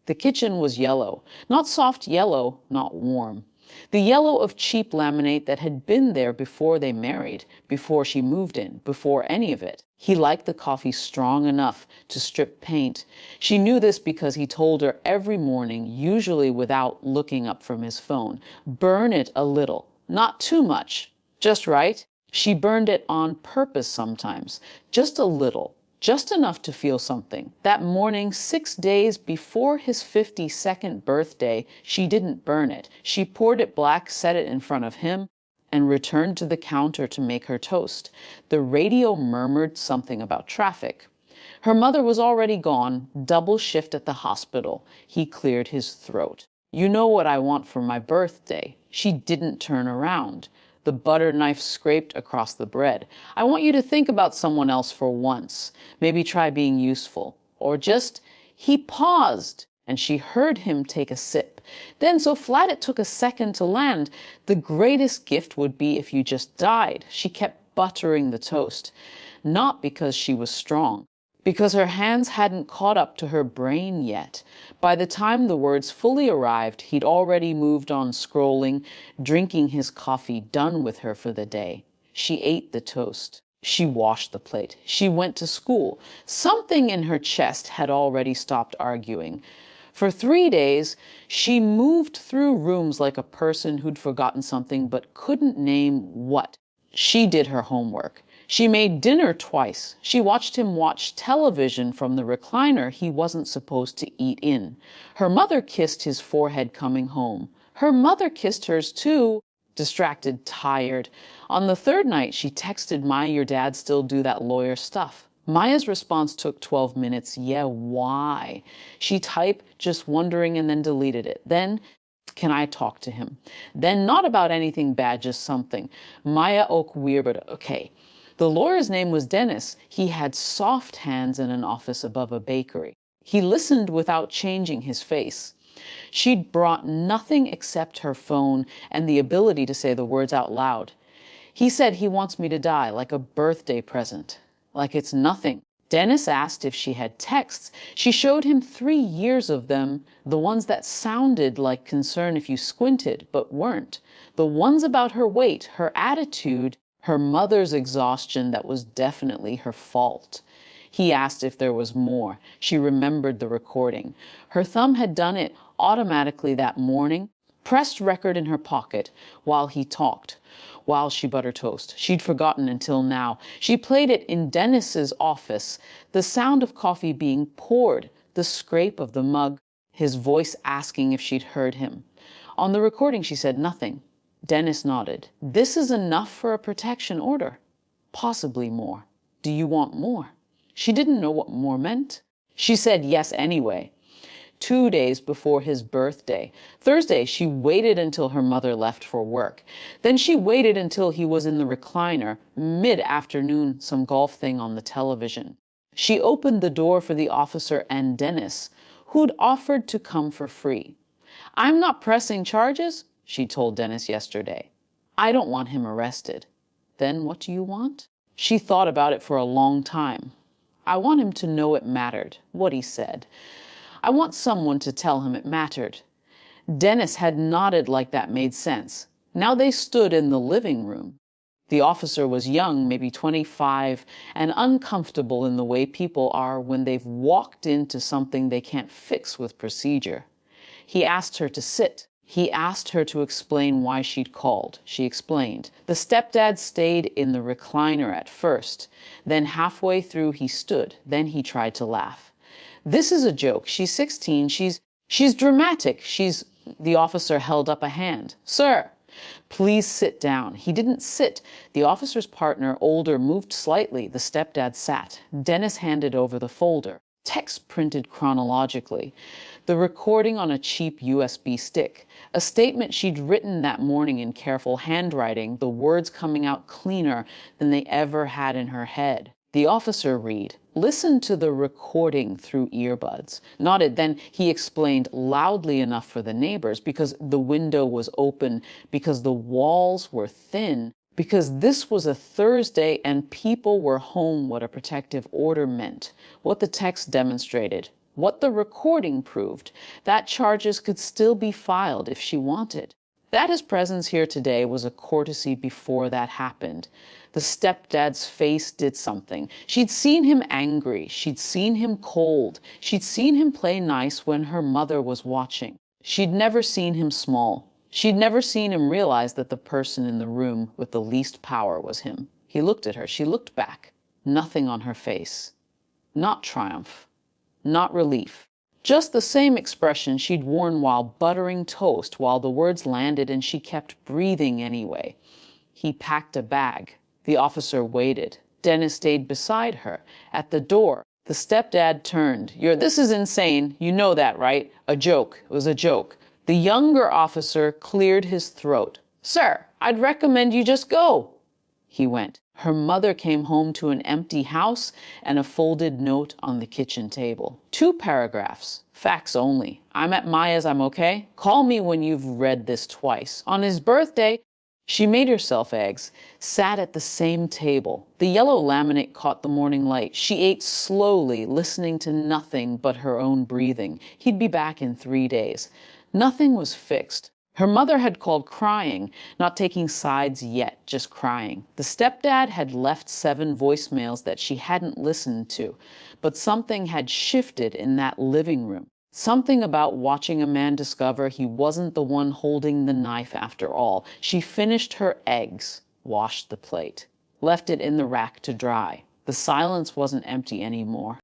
The kitchen was yellow, not soft yellow, not warm. The yellow of cheap laminate that had been there before they married, before she moved in, before any of it. He liked the coffee strong enough to strip paint. She knew this because he told her every morning, usually without looking up from his phone, burn it a little, not too much, just right. She burned it on purpose sometimes, just a little. Just enough to feel something. That morning, 6 days before his 52nd birthday, she didn't burn it. She poured it black, set it in front of him, and returned to the counter to make her toast. The radio murmured something about traffic. Her mother was already gone, double shift at the hospital. He cleared his throat. You know what I want for my birthday. She didn't turn around. The butter knife scraped across the bread. I want you to think about someone else for once. Maybe try being useful. Or just, he paused, and she heard him take a sip. Then so flat it took a second to land. The greatest gift would be if you just died. She kept buttering the toast. Not because she was strong, because her hands hadn't caught up to her brain yet. By the time the words fully arrived, he'd already moved on scrolling, drinking his coffee, done with her for the day. She ate the toast. She washed the plate. She went to school. Something in her chest had already stopped arguing. For 3 days, she moved through rooms like a person who'd forgotten something but couldn't name what. She did her homework. She made dinner twice. She watched him watch television from the recliner he wasn't supposed to eat in. Her mother kissed his forehead coming home. Her mother kissed hers too, distracted, tired. On the third night, she texted Maya, your dad still do that lawyer stuff. Maya's response took 12 minutes. Yeah, why? She typed, just wondering, and then deleted it. Then, can I talk to him? Then, not about anything bad, just something. Maya oak weird, but okay. The lawyer's name was Dennis. He had soft hands in an office above a bakery. He listened without changing his face. She'd brought nothing except her phone and the ability to say the words out loud. He said he wants me to die, like a birthday present. Like it's nothing. Dennis asked if she had texts. She showed him 3 years of them, the ones that sounded like concern if you squinted, but weren't. The ones about her weight, her attitude, her mother's exhaustion that was definitely her fault. He asked if there was more. She remembered the recording. Her thumb had done it automatically that morning, pressed record in her pocket while he talked, while she buttered toast. She'd forgotten until now. She played it in Dennis's office, the sound of coffee being poured, the scrape of the mug, his voice asking if she'd heard him. On the recording, she said nothing. Dennis nodded. This is enough for a protection order. Possibly more. Do you want more? She didn't know what more meant. She said yes anyway. 2 days before his birthday. Thursday, she waited until her mother left for work. Then she waited until he was in the recliner, mid-afternoon, some golf thing on the television. She opened the door for the officer and Dennis, who'd offered to come for free. I'm not pressing charges, she told Dennis yesterday. I don't want him arrested. Then what do you want? She thought about it for a long time. I want him to know it mattered, what he said. I want someone to tell him it mattered. Dennis had nodded like that made sense. Now they stood in the living room. The officer was young, maybe 25, and uncomfortable in the way people are when they've walked into something they can't fix with procedure. He asked her to sit. He asked her to explain why she'd called. She explained. The stepdad stayed in the recliner at first. Then halfway through he stood. Then he tried to laugh. This is a joke. She's 16. She's dramatic. The officer held up a hand. Sir, please sit down. He didn't sit. The officer's partner, older, moved slightly. The stepdad sat. Dennis handed over the folder. Text printed chronologically. The recording on a cheap USB stick. A statement she'd written that morning in careful handwriting, the words coming out cleaner than they ever had in her head. The officer read, listened to the recording through earbuds, nodded. Then he explained loudly enough for the neighbors, because the window was open, because the walls were thin, because this was a Thursday and people were home, what a protective order meant, what the text demonstrated, what the recording proved, that charges could still be filed if she wanted. That his presence here today was a courtesy before that happened. The stepdad's face did something. She'd seen him angry. She'd seen him cold. She'd seen him play nice when her mother was watching. She'd never seen him small. She'd never seen him realize that the person in the room with the least power was him. He looked at her. She looked back. Nothing on her face. Not triumph. Not relief. Just the same expression she'd worn while buttering toast, while the words landed and she kept breathing anyway. He packed a bag. The officer waited. Dennis stayed beside her. At the door, the stepdad turned. This is insane. You know that, right? A joke. It was a joke. The younger officer cleared his throat. Sir, I'd recommend you just go. He went. Her mother came home to an empty house and a folded note on the kitchen table. 2 paragraphs. Facts only. I'm at Maya's, I'm okay. Call me when you've read this twice. On his birthday, she made herself eggs, sat at the same table. The yellow laminate caught the morning light. She ate slowly, listening to nothing but her own breathing. He'd be back in 3 days. Nothing was fixed. Her mother had called crying, not taking sides yet, just crying. The stepdad had left 7 voicemails that she hadn't listened to, but something had shifted in that living room. Something about watching a man discover he wasn't the one holding the knife after all. She finished her eggs, washed the plate, left it in the rack to dry. The silence wasn't empty anymore.